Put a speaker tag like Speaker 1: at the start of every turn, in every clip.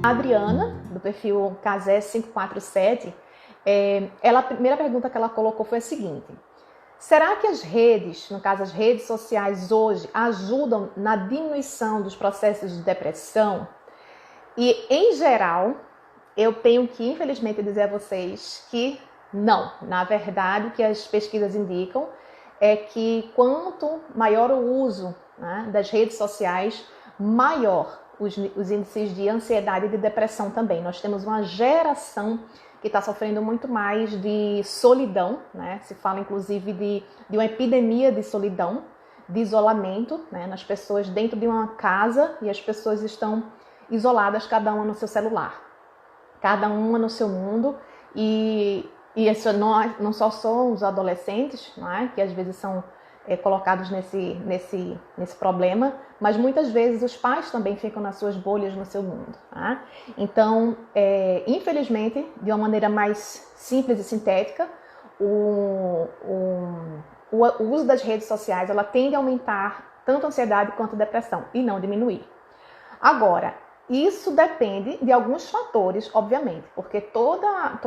Speaker 1: A Adriana, do perfil Casé547, a primeira pergunta que ela colocou foi a seguinte: será que as redes, no caso as redes sociais hoje, ajudam na diminuição dos processos de depressão? E, em geral, eu tenho que, infelizmente, dizer a vocês que não. Na verdade, o que as pesquisas indicam é que quanto maior o uso, né, das redes sociais, maior os índices de ansiedade e de depressão também. Nós temos uma geração que está sofrendo muito mais de solidão, né? Se fala inclusive de uma epidemia de solidão, de isolamento, né, nas pessoas dentro de uma casa, e as pessoas estão isoladas, cada uma no seu celular, cada uma no seu mundo, e isso não só são os adolescentes, não é? Que às vezes são colocados nesse problema, mas muitas vezes os pais também ficam nas suas bolhas, no seu mundo. Tá? Então, infelizmente, de uma maneira mais simples e sintética, o uso das redes sociais ela tende a aumentar tanto a ansiedade quanto a depressão e não diminuir. Agora, isso depende de alguns fatores, obviamente, porque toda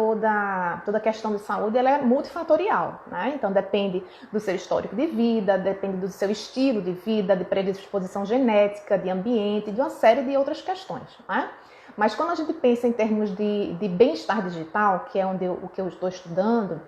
Speaker 1: questão de saúde ela é multifatorial, né? Então depende do seu histórico de vida, depende do seu estilo de vida, de predisposição genética, de ambiente, de uma série de outras questões, né? Mas quando a gente pensa em termos de bem-estar digital, que é o que eu estou estudando,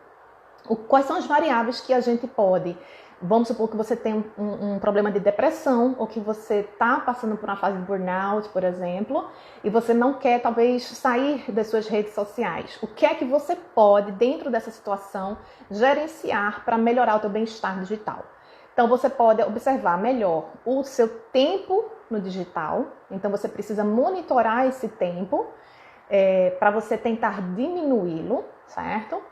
Speaker 1: quais são as variáveis que a gente pode... Vamos supor que você tem um problema de depressão, ou que você está passando por uma fase de burnout, por exemplo, e você não quer, talvez, sair das suas redes sociais. O que é que você pode, dentro dessa situação, gerenciar para melhorar o seu bem-estar digital? Então, você pode observar melhor o seu tempo no digital. Então, você precisa monitorar esse tempo para você tentar diminuí-lo, certo?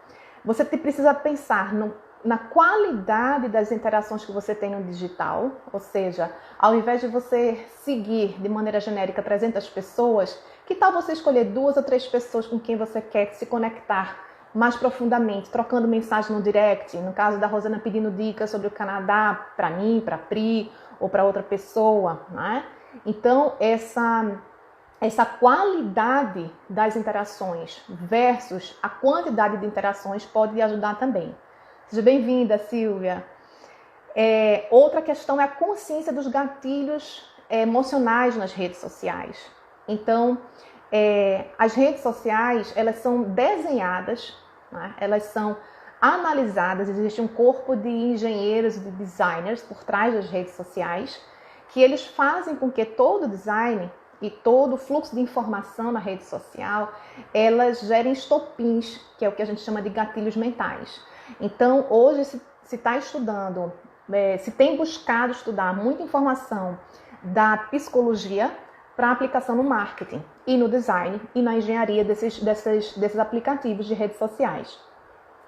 Speaker 1: Você precisa pensar na qualidade das interações que você tem no digital, ou seja, ao invés de você seguir de maneira genérica 300 pessoas, que tal você escolher 2 ou 3 pessoas com quem você quer se conectar mais profundamente, trocando mensagem no direct, no caso da Rosana pedindo dicas sobre o Canadá para mim, para a Pri ou para outra pessoa, né? Então, essa qualidade das interações versus a quantidade de interações pode lhe ajudar também. Seja bem-vinda, Silvia. Outra questão é a consciência dos gatilhos emocionais nas redes sociais. Então, as redes sociais, elas são desenhadas, né? Elas são analisadas, existe um corpo de engenheiros e de designers por trás das redes sociais, que eles fazem com que todo design e todo o fluxo de informação na rede social, elas gerem estopins, que é o que a gente chama de gatilhos mentais. Então, hoje se está estudando, se tem buscado estudar muita informação da psicologia para aplicação no marketing e no design e na engenharia desses aplicativos de redes sociais.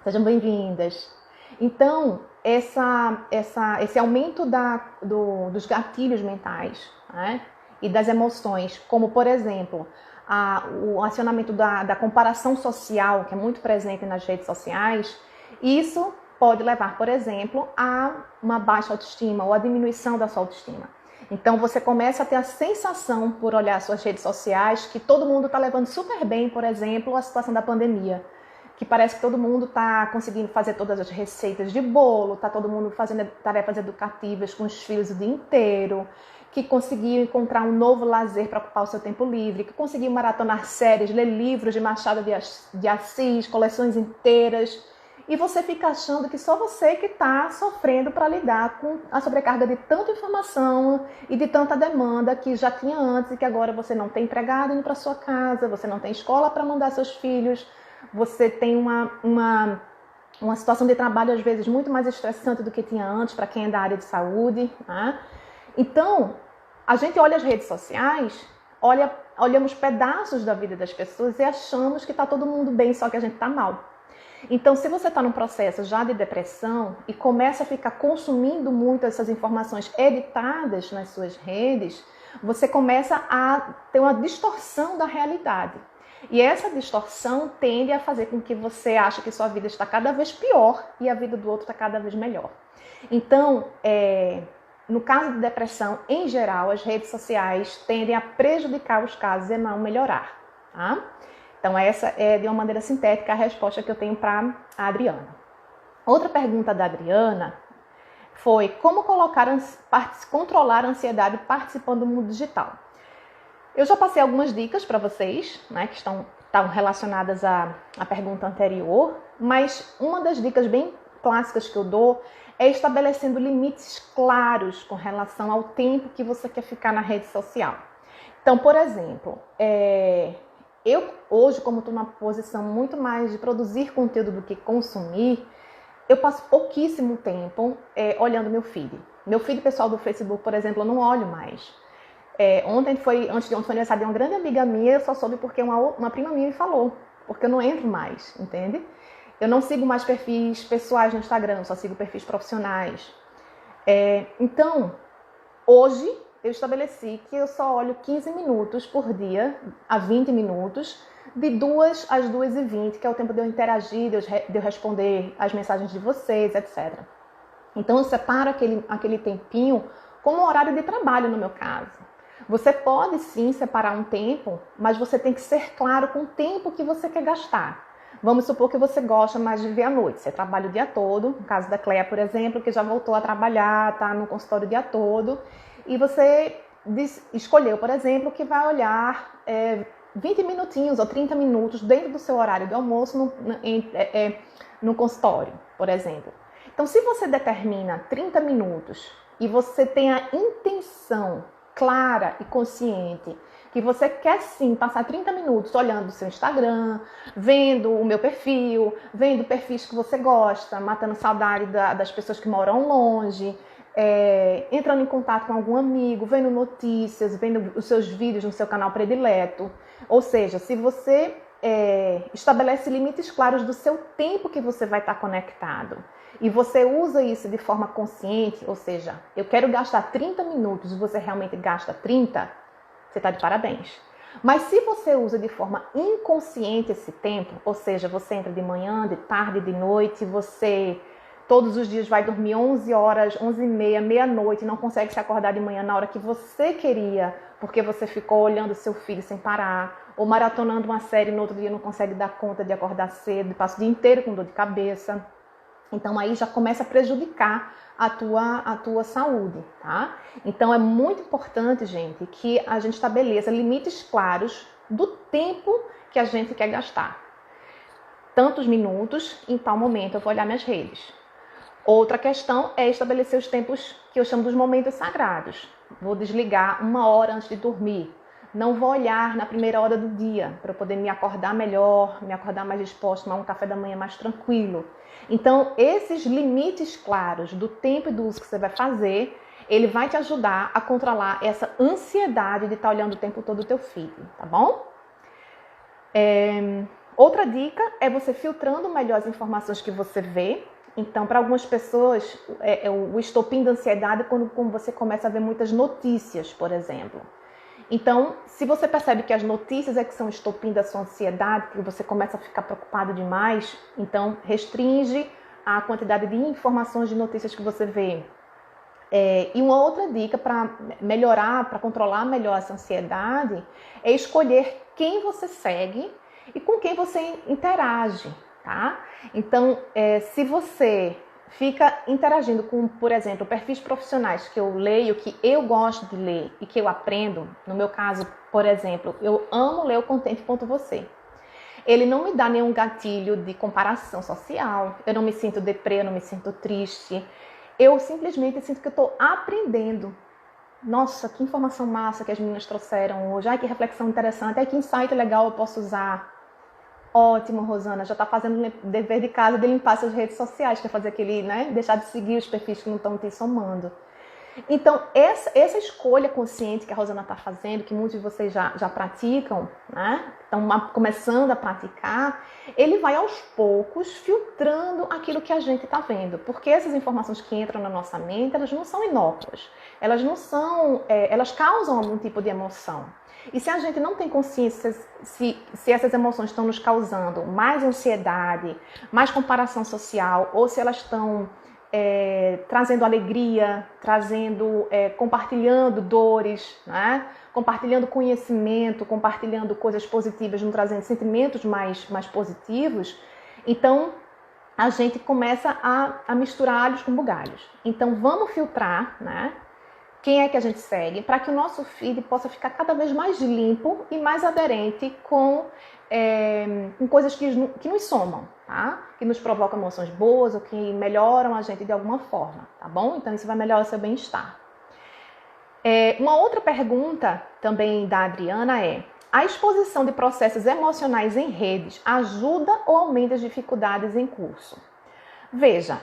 Speaker 1: Sejam bem-vindas. Então, esse aumento dos gatilhos mentais, né, e das emoções, como, por exemplo, o acionamento da comparação social, que é muito presente nas redes sociais, isso pode levar, por exemplo, a uma baixa autoestima ou a diminuição da sua autoestima. Então, você começa a ter a sensação, por olhar suas redes sociais, que todo mundo está levando super bem, por exemplo, a situação da pandemia. Que parece que todo mundo está conseguindo fazer todas as receitas de bolo, está todo mundo fazendo tarefas educativas com os filhos o dia inteiro, que conseguiu encontrar um novo lazer para ocupar o seu tempo livre, que conseguiu maratonar séries, ler livros de Machado de Assis, coleções inteiras. E você fica achando que só você que está sofrendo para lidar com a sobrecarga de tanta informação e de tanta demanda que já tinha antes e que agora você não tem empregado indo para sua casa, você não tem escola para mandar seus filhos, você tem uma situação de trabalho às vezes muito mais estressante do que tinha antes para quem é da área de saúde, né? Então, a gente olha as redes sociais, olhamos pedaços da vida das pessoas e achamos que está todo mundo bem, só que a gente está mal. Então, se você está num processo já de depressão e começa a ficar consumindo muito essas informações editadas nas suas redes, você começa a ter uma distorção da realidade. E essa distorção tende a fazer com que você ache que sua vida está cada vez pior e a vida do outro está cada vez melhor. Então, no caso de depressão, em geral, as redes sociais tendem a prejudicar os casos e não melhorar. tá? Então essa é, de uma maneira sintética, a resposta que eu tenho para a Adriana. Outra pergunta da Adriana foi como controlar a ansiedade participando do mundo digital. Eu já passei algumas dicas para vocês, né, que estão relacionadas à pergunta anterior, mas uma das dicas bem clássicas que eu dou é estabelecendo limites claros com relação ao tempo que você quer ficar na rede social. Então, por exemplo, eu hoje, como estou numa posição muito mais de produzir conteúdo do que consumir, eu passo pouquíssimo tempo olhando meu feed. Meu feed pessoal do Facebook, por exemplo, eu não olho mais. Antes de ontem foi aniversário de uma grande amiga minha, eu só soube porque uma prima minha me falou, porque eu não entro mais, entende? Eu não sigo mais perfis pessoais no Instagram, só sigo perfis profissionais. Então, hoje eu estabeleci que eu só olho 15 minutos por dia, a 20 minutos, de 2 às 2h20, que é o tempo de eu interagir, de eu responder as mensagens de vocês, etc. Então eu separo aquele tempinho como horário de trabalho no meu caso. Você pode sim separar um tempo, mas você tem que ser claro com o tempo que você quer gastar. Vamos supor que você gosta mais de ver à noite. Você trabalha o dia todo, no caso da Cleia, por exemplo, que já voltou a trabalhar, está no consultório o dia todo, e você escolheu, por exemplo, que vai olhar 20 minutinhos ou 30 minutos dentro do seu horário de almoço no consultório, por exemplo. Então, se você determina 30 minutos e você tem a intenção clara e consciente que você quer sim passar 30 minutos olhando o seu Instagram, vendo o meu perfil, vendo perfis que você gosta, matando saudade das pessoas que moram longe, entrando em contato com algum amigo, vendo notícias, vendo os seus vídeos no seu canal predileto. Ou seja, se você estabelece limites claros do seu tempo que você vai estar conectado e você usa isso de forma consciente, ou seja, eu quero gastar 30 minutos e você realmente gasta 30, você está de parabéns. Mas se você usa de forma inconsciente esse tempo, ou seja, você entra de manhã, de tarde, de noite, você todos os dias vai dormir 11 horas, 11h30, meia-noite, não consegue se acordar de manhã na hora que você queria, porque você ficou olhando seu filho sem parar, ou maratonando uma série no outro dia não consegue dar conta de acordar cedo, passa o dia inteiro com dor de cabeça. Então aí já começa a prejudicar a tua saúde, tá? Então é muito importante, gente, que a gente estabeleça limites claros do tempo que a gente quer gastar. Tantos minutos, em tal momento eu vou olhar minhas redes. Outra questão é estabelecer os tempos que eu chamo dos momentos sagrados. Vou desligar 1 hora antes de dormir. Não vou olhar na primeira hora do dia, para eu poder me acordar melhor, me acordar mais disposto, tomar um café da manhã mais tranquilo. Então, esses limites claros do tempo e do uso que você vai fazer, ele vai te ajudar a controlar essa ansiedade de estar olhando o tempo todo o teu feed, tá bom? Outra dica é você filtrando melhor as informações que você vê. Então, para algumas pessoas, o estopim da ansiedade é quando você começa a ver muitas notícias, por exemplo. Então, se você percebe que as notícias é que são o estopim da sua ansiedade, que você começa a ficar preocupado demais, então restringe a quantidade de informações de notícias que você vê. E uma outra dica para melhorar, para controlar melhor essa ansiedade, é escolher quem você segue e com quem você interage, tá? Então, se você fica interagindo com, por exemplo, perfis profissionais que eu leio, que eu gosto de ler e que eu aprendo, no meu caso, por exemplo, eu amo ler o Contente.você. Ele não me dá nenhum gatilho de comparação social, eu não me sinto deprê, eu não me sinto triste, eu simplesmente sinto que eu estou aprendendo. Nossa, que informação massa que as meninas trouxeram hoje, ai, que reflexão interessante, ai, que insight legal eu posso usar. Ótimo, Rosana, já está fazendo o dever de casa de limpar suas redes sociais, quer fazer aquele, né, deixar de seguir os perfis que não estão te somando. Então, essa escolha consciente que a Rosana está fazendo, que muitos de vocês já praticam, né, estão começando a praticar, ele vai aos poucos filtrando aquilo que a gente está vendo. Porque essas informações que entram na nossa mente, elas não são inócuas, elas não são, elas causam algum tipo de emoção. E se a gente não tem consciência se essas emoções estão nos causando mais ansiedade, mais comparação social, ou se elas estão trazendo alegria, compartilhando dores, né? Compartilhando conhecimento, compartilhando coisas positivas, nos trazendo sentimentos mais positivos, então a gente começa a misturar alhos com bugalhos. Então vamos filtrar, né? Quem é que a gente segue, para que o nosso feed possa ficar cada vez mais limpo e mais aderente com coisas que nos somam, tá? Que nos provocam emoções boas ou que melhoram a gente de alguma forma, tá bom? Então isso vai melhorar o seu bem-estar. Uma outra pergunta também da Adriana é: a exposição de processos emocionais em redes ajuda ou aumenta as dificuldades em curso? Veja,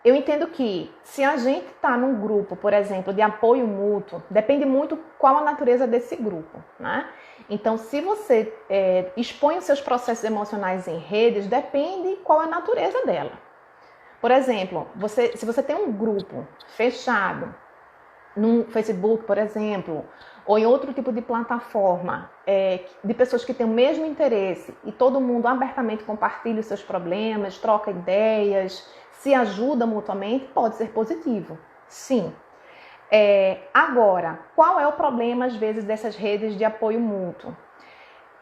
Speaker 1: eu entendo que se a gente está num grupo, por exemplo, de apoio mútuo, depende muito qual a natureza desse grupo, né? Então, se você expõe os seus processos emocionais em redes, depende qual a natureza dela. Por exemplo, se você tem um grupo fechado, no Facebook, por exemplo, ou em outro tipo de plataforma, de pessoas que têm o mesmo interesse e todo mundo abertamente compartilha os seus problemas, troca ideias, se ajuda mutuamente, pode ser positivo, sim. Agora, qual é o problema, às vezes, dessas redes de apoio mútuo?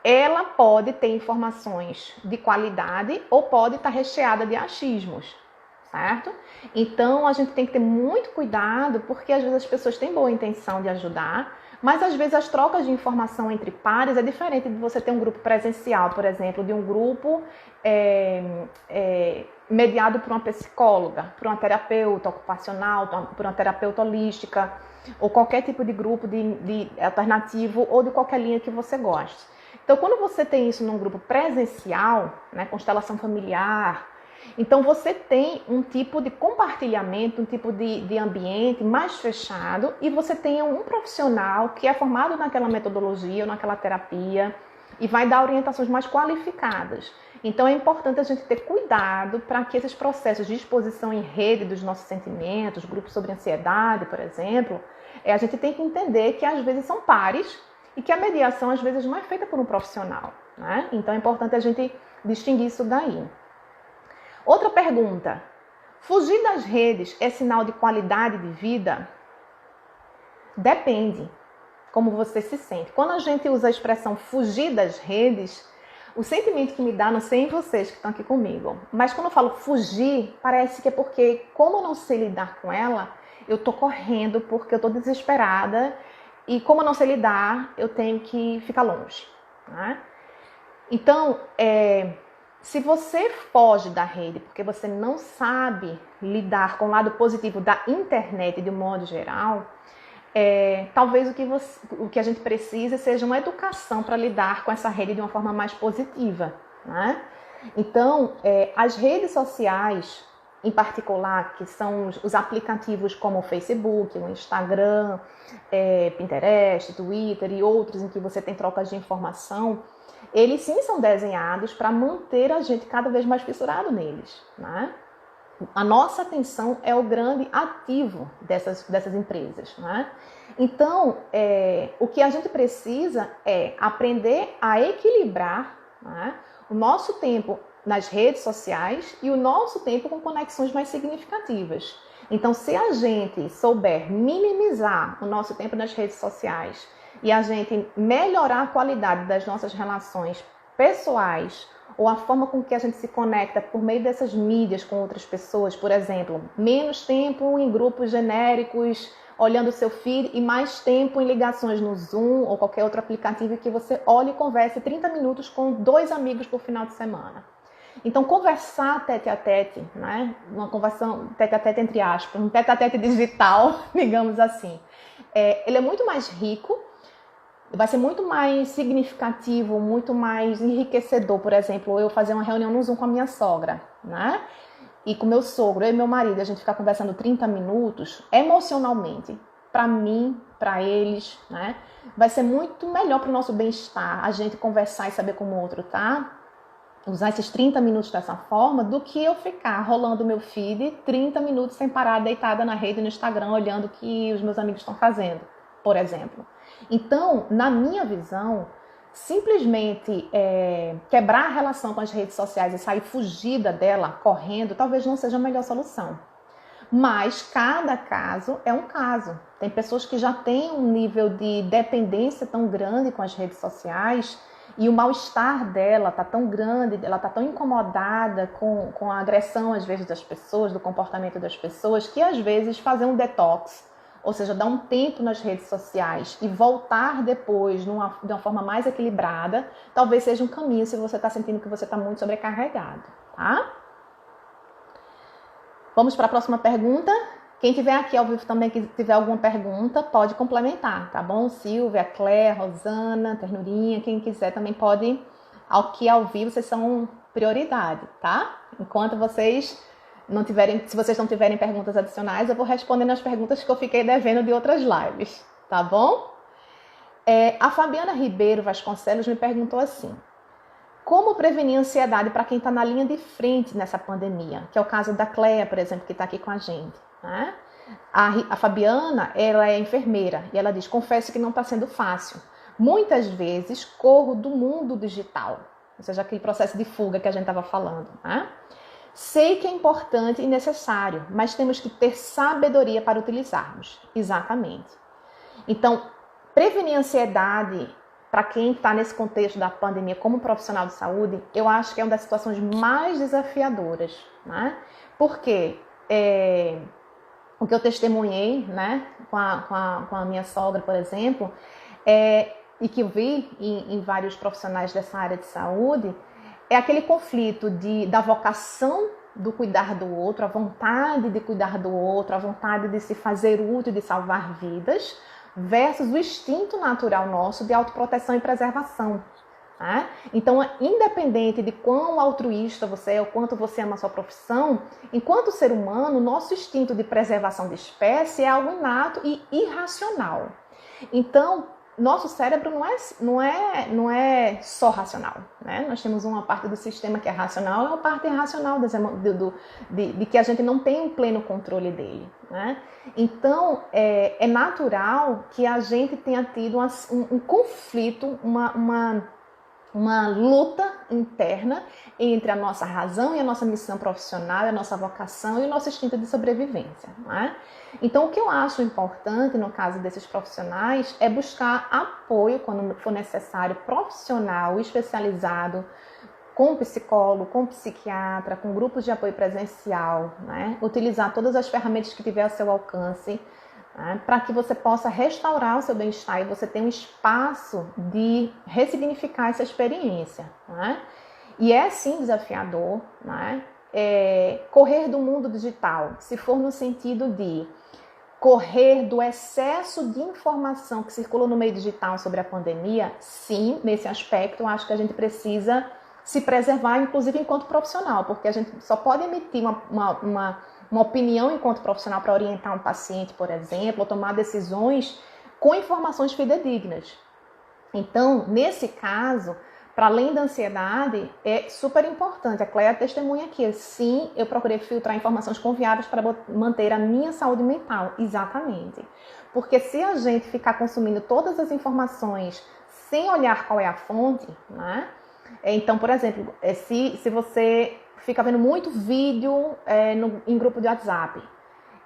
Speaker 1: Ela pode ter informações de qualidade ou pode estar recheada de achismos, certo? Então, a gente tem que ter muito cuidado, porque às vezes as pessoas têm boa intenção de ajudar, mas às vezes as trocas de informação entre pares é diferente de você ter um grupo presencial, por exemplo, de um grupo mediado por uma psicóloga, por uma terapeuta ocupacional, por uma terapeuta holística, ou qualquer tipo de grupo de alternativo ou de qualquer linha que você goste. Então, quando você tem isso num grupo presencial, né, constelação familiar, então você tem um tipo de compartilhamento, um tipo de ambiente mais fechado e você tem um profissional que é formado naquela metodologia ou naquela terapia e vai dar orientações mais qualificadas. Então é importante a gente ter cuidado para que esses processos de exposição em rede dos nossos sentimentos, grupos sobre ansiedade, por exemplo, a gente tem que entender que às vezes são pares e que a mediação às vezes não é feita por um profissional, né? Então é importante a gente distinguir isso daí. Outra pergunta: fugir das redes é sinal de qualidade de vida? Depende como você se sente. Quando a gente usa a expressão fugir das redes, o sentimento que me dá, não sei em vocês que estão aqui comigo, mas quando eu falo fugir, parece que é porque, como eu não sei lidar com ela, eu tô correndo porque eu tô desesperada e como eu não sei lidar, eu tenho que ficar longe, né? Então, se você foge da rede porque você não sabe lidar com o lado positivo da internet de um modo geral, talvez o que a gente precise seja uma educação para lidar com essa rede de uma forma mais positiva, né? Então, as redes sociais, em particular, que são os aplicativos como o Facebook, o Instagram, Pinterest, Twitter e outros em que você tem trocas de informação, eles sim são desenhados para manter a gente cada vez mais fissurado neles, né? A nossa atenção é o grande ativo dessas empresas, né? Então, o que a gente precisa é aprender a equilibrar, né, o nosso tempo nas redes sociais e o nosso tempo com conexões mais significativas. Então, se a gente souber minimizar o nosso tempo nas redes sociais e a gente melhorar a qualidade das nossas relações pessoais ou a forma com que a gente se conecta por meio dessas mídias com outras pessoas, por exemplo, menos tempo em grupos genéricos olhando o seu feed e mais tempo em ligações no Zoom ou qualquer outro aplicativo que você olhe e converse 30 minutos com 2 amigos por final de semana. Então, conversar tete a tete, né? Uma conversação tete a tete entre aspas, um tete a tete digital, digamos assim. Ele é muito mais rico, vai ser muito mais significativo, muito mais enriquecedor, por exemplo, eu fazer uma reunião no Zoom com a minha sogra, né? E com meu sogro, eu e meu marido, a gente ficar conversando 30 minutos, emocionalmente, para mim, para eles, né? Vai ser muito melhor para o nosso bem-estar, a gente conversar e saber como o outro tá, usar esses 30 minutos dessa forma, do que eu ficar rolando meu feed 30 minutos sem parar, deitada na rede, no Instagram, olhando o que os meus amigos estão fazendo, por exemplo. Então, na minha visão, simplesmente quebrar a relação com as redes sociais e sair fugida dela, correndo, talvez não seja a melhor solução. Mas cada caso é um caso. Tem pessoas que já têm um nível de dependência tão grande com as redes sociais e o mal-estar dela está tão grande, ela está tão incomodada com a agressão, às vezes, das pessoas, do comportamento das pessoas, que às vezes fazer um detox, ou seja, dar um tempo nas redes sociais e voltar depois de uma forma mais equilibrada, talvez seja um caminho se você está sentindo que você está muito sobrecarregado, tá? Vamos para a próxima pergunta. Quem tiver aqui ao vivo também, que tiver alguma pergunta, pode complementar, tá bom? Silvia, Claire, Rosana, Ternurinha, quem quiser também pode, aqui ao vivo, vocês são prioridade, tá? Enquanto vocês não tiverem, se vocês não tiverem perguntas adicionais, eu vou respondendo as perguntas que eu fiquei devendo de outras lives, tá bom? A Fabiana Ribeiro Vasconcelos me perguntou assim: como prevenir ansiedade para quem está na linha de frente nessa pandemia? Que é o caso da Cléia, por exemplo, que está aqui com a gente, né? A Fabiana, ela é enfermeira e ela diz: confesso que não está sendo fácil. Muitas vezes corro do mundo digital, ou seja, aquele processo de fuga que a gente estava falando, né? Sei que é importante e necessário, mas temos que ter sabedoria para utilizarmos. Exatamente. Então, prevenir a ansiedade para quem está nesse contexto da pandemia como profissional de saúde, eu acho que é uma das situações mais desafiadoras, né? Porque o que eu testemunhei, né, com a minha sogra, por exemplo, e que eu vi em vários profissionais dessa área de saúde, é aquele conflito da vocação do cuidar do outro, a vontade de cuidar do outro, a vontade de se fazer útil, de salvar vidas, versus o instinto natural nosso de autoproteção e preservação. Né? Então, independente de quão altruísta você é, ou quanto você ama a sua profissão, enquanto ser humano, nosso instinto de preservação de espécie é algo inato e irracional. Então, nosso cérebro não é só racional, né? Nós temos uma parte do sistema que é racional e uma parte irracional de que a gente não tem um pleno controle dele, né? Então, é natural que a gente tenha tido um conflito, uma luta interna entre a nossa razão e a nossa missão profissional, a nossa vocação e o nosso instinto de sobrevivência, né? Então, o que eu acho importante no caso desses profissionais é buscar apoio, quando for necessário, profissional, especializado, com psicólogo, com psiquiatra, com grupos de apoio presencial, né? Utilizar todas as ferramentas que tiver ao seu alcance, né? Para que você possa restaurar o seu bem-estar e você tenha um espaço de ressignificar essa experiência, né? E é sim desafiador, né? Correr do mundo digital, se for no sentido de correr do excesso de informação que circula no meio digital sobre a pandemia, sim, nesse aspecto eu acho que a gente precisa se preservar, inclusive enquanto profissional, porque a gente só pode emitir uma opinião enquanto profissional para orientar um paciente, por exemplo, ou tomar decisões com informações fidedignas. Então, nesse caso, para além da ansiedade, é super importante. A Cléia testemunha aqui. Sim, eu procurei filtrar informações confiáveis para manter a minha saúde mental. Exatamente. Porque se a gente ficar consumindo todas as informações sem olhar qual é a fonte, né? Então, por exemplo, se você fica vendo muito vídeo em grupo de WhatsApp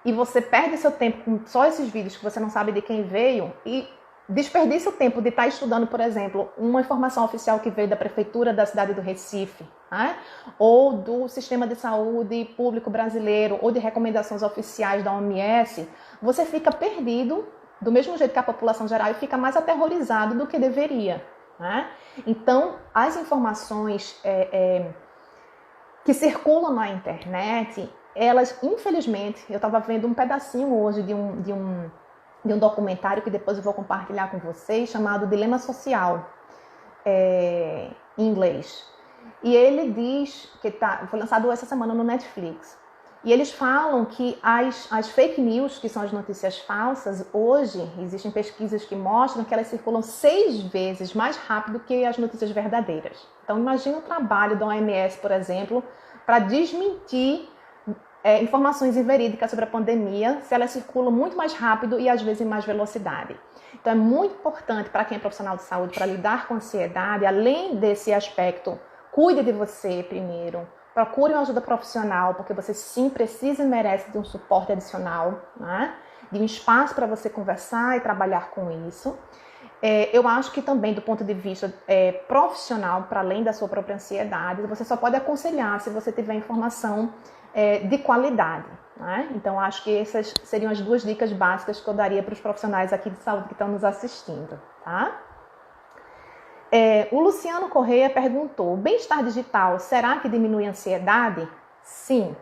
Speaker 1: e você perde seu tempo com só esses vídeos que você não sabe de quem veio e desperdiça o tempo de estar estudando, por exemplo, uma informação oficial que veio da prefeitura da cidade do Recife, né? Ou do sistema de saúde público brasileiro, ou de recomendações oficiais da OMS, você fica perdido, do mesmo jeito que a população geral, e fica mais aterrorizado do que deveria, né? Então, as informações que circulam na internet, elas, infelizmente, eu estava vendo um pedacinho hoje de um documentário que depois eu vou compartilhar com vocês, chamado Dilema Social, em inglês. E ele diz que foi lançado essa semana no Netflix. E eles falam que as fake news, que são as notícias falsas, hoje existem pesquisas que mostram que elas circulam 6 vezes mais rápido que as notícias verdadeiras. Então imagina o trabalho da OMS, por exemplo, para desmentir informações inverídicas sobre a pandemia, se elas circulam muito mais rápido e às vezes em mais velocidade. Então é muito importante para quem é profissional de saúde, para lidar com a ansiedade, além desse aspecto, cuide de você primeiro, procure uma ajuda profissional, porque você sim precisa e merece de um suporte adicional, né? De um espaço para você conversar e trabalhar com isso. Eu acho que também do ponto de vista profissional, para além da sua própria ansiedade, você só pode aconselhar se você tiver informação de qualidade, né? Então acho que essas seriam as duas dicas básicas que eu daria para os profissionais aqui de saúde que estão nos assistindo, tá? O Luciano Correia perguntou, bem-estar digital, será que diminui a ansiedade? Sim.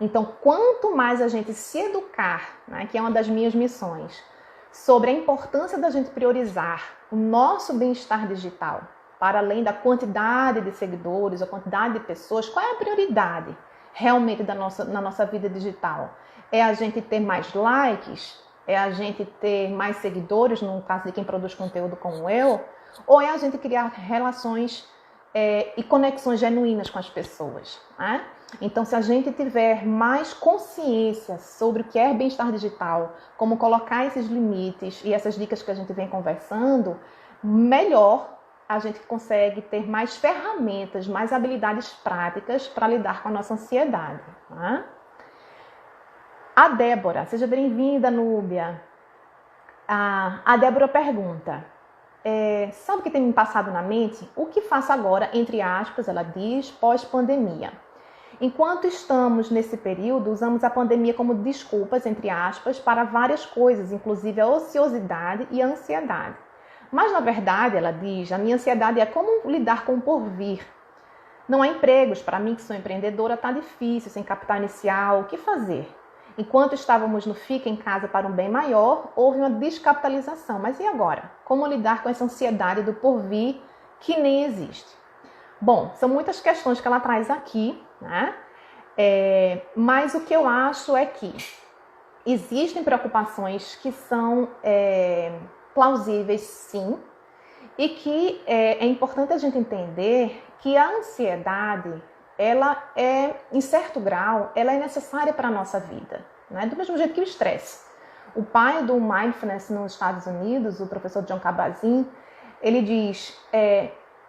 Speaker 1: Então, quanto mais a gente se educar, né, que é uma das minhas missões, sobre a importância da gente priorizar o nosso bem-estar digital, para além da quantidade de seguidores, a quantidade de pessoas, qual é a prioridade realmente na nossa vida digital? É a gente ter mais likes? É a gente ter mais seguidores, no caso de quem produz conteúdo como eu? Ou é a gente criar relações e conexões genuínas com as pessoas, né? Então, se a gente tiver mais consciência sobre o que é bem-estar digital, como colocar esses limites e essas dicas que a gente vem conversando, melhor a gente consegue ter mais ferramentas, mais habilidades práticas para lidar com a nossa ansiedade, né? A Débora, seja bem-vinda, Núbia. A Débora pergunta, sabe o que tem me passado na mente? O que faço agora, entre aspas, ela diz, pós-pandemia? Enquanto estamos nesse período, usamos a pandemia como desculpas, entre aspas, para várias coisas, inclusive a ociosidade e a ansiedade. Mas, na verdade, ela diz, a minha ansiedade é como lidar com o porvir. Não há empregos, para mim que sou empreendedora, está difícil, sem capital inicial, o que fazer? Enquanto estávamos no Fica em Casa para um bem maior, houve uma descapitalização. Mas e agora? Como lidar com essa ansiedade do porvir que nem existe? Bom, são muitas questões que ela traz aqui, né? Mas o que eu acho é que existem preocupações que são plausíveis, sim, e que é importante a gente entender que a ansiedade, ela em certo grau, ela é necessária para a nossa vida, né? Do mesmo jeito que o estresse. O pai do Mindfulness nos Estados Unidos, o professor Jon Kabat-Zinn, ele diz,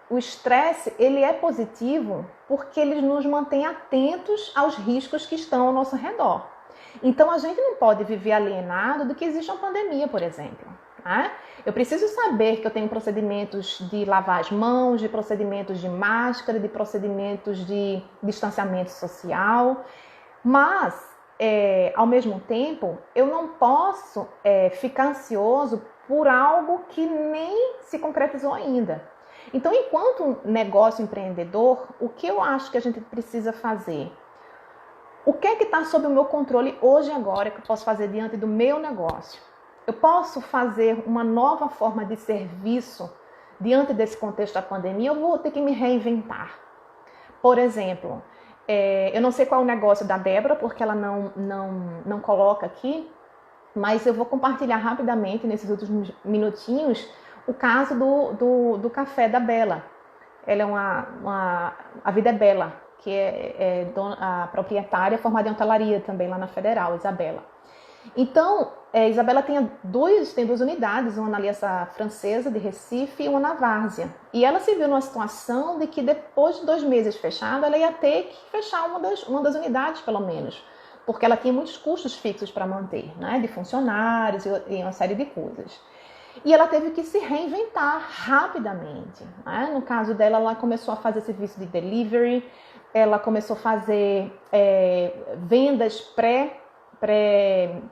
Speaker 1: o estresse, ele é positivo porque ele nos mantém atentos aos riscos que estão ao nosso redor. Então, a gente não pode viver alienado do que existe uma pandemia, por exemplo, né? Eu preciso saber que eu tenho procedimentos de lavar as mãos, de procedimentos de máscara, de procedimentos de distanciamento social, mas, ao mesmo tempo, eu não posso ficar ansioso por algo que nem se concretizou ainda. Então, enquanto negócio empreendedor, o que eu acho que a gente precisa fazer? O que é que está sob o meu controle hoje e agora que eu posso fazer diante do meu negócio? Eu posso fazer uma nova forma de serviço diante desse contexto da pandemia? Eu vou ter que me reinventar. Por exemplo, eu não sei qual é o negócio da Débora, porque ela não coloca aqui, mas eu vou compartilhar rapidamente, nesses últimos minutinhos, o caso do café da Bela. Ela é a Vida é Bela, que a proprietária formada em hotelaria também lá na Federal, Isabela. Então, Isabela tem duas unidades, uma na Aliança Francesa de Recife e uma na Várzea. E ela se viu numa situação de que depois de 2 meses fechada, ela ia ter que fechar uma das unidades, pelo menos, porque ela tinha muitos custos fixos para manter, né, de funcionários e uma série de coisas. E ela teve que se reinventar rapidamente, né? No caso dela, ela começou a fazer serviço de delivery, ela começou a fazer vendas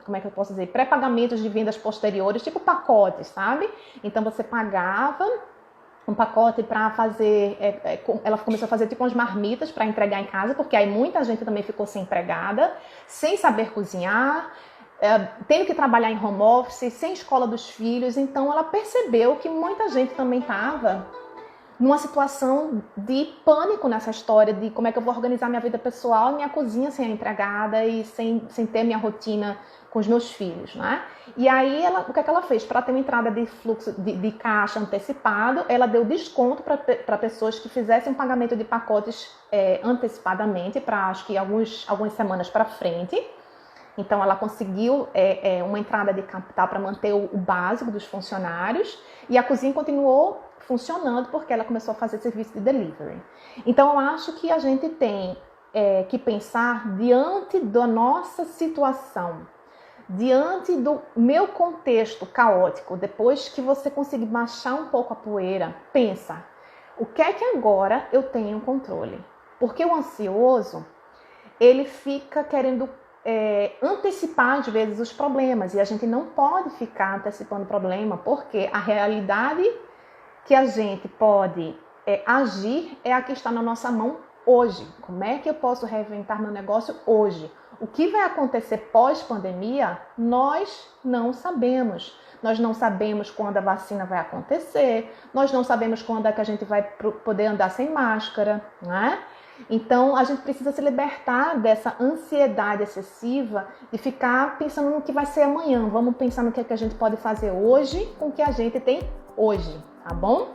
Speaker 1: como é que eu posso dizer? Pré-pagamentos de vendas posteriores, tipo pacotes, sabe? Então você pagava um pacote para fazer, ela começou a fazer tipo umas marmitas para entregar em casa, porque aí muita gente também ficou sem empregada, sem saber cozinhar, tendo que trabalhar em home office, sem escola dos filhos. Então ela percebeu que muita gente também estava numa situação de pânico nessa história de como é que eu vou organizar minha vida pessoal, minha cozinha sem a empregada e sem ter minha rotina com os meus filhos, né? E aí, o que é que ela fez? Para ter uma entrada de fluxo de caixa antecipado, ela deu desconto para pessoas que fizessem um pagamento de pacotes antecipadamente, para acho que algumas semanas para frente. Então, ela conseguiu uma entrada de capital para manter o básico dos funcionários, e a cozinha continuou funcionando porque ela começou a fazer serviço de delivery. Então, eu acho que a gente tem que pensar diante da nossa situação, diante do meu contexto caótico. Depois que você conseguir baixar um pouco a poeira, pensa, o que é que agora eu tenho controle? Porque o ansioso, ele fica querendo antecipar às vezes os problemas, e a gente não pode ficar antecipando o problema, porque a realidade que a gente pode agir é a que está na nossa mão hoje. Como é que eu posso reinventar meu negócio hoje? O que vai acontecer pós-pandemia, nós não sabemos. Nós não sabemos quando a vacina vai acontecer, nós não sabemos quando é que a gente vai poder andar sem máscara, né? Então, a gente precisa se libertar dessa ansiedade excessiva de ficar pensando no que vai ser amanhã. Vamos pensar no que é que a gente pode fazer hoje com o que a gente tem hoje, tá bom?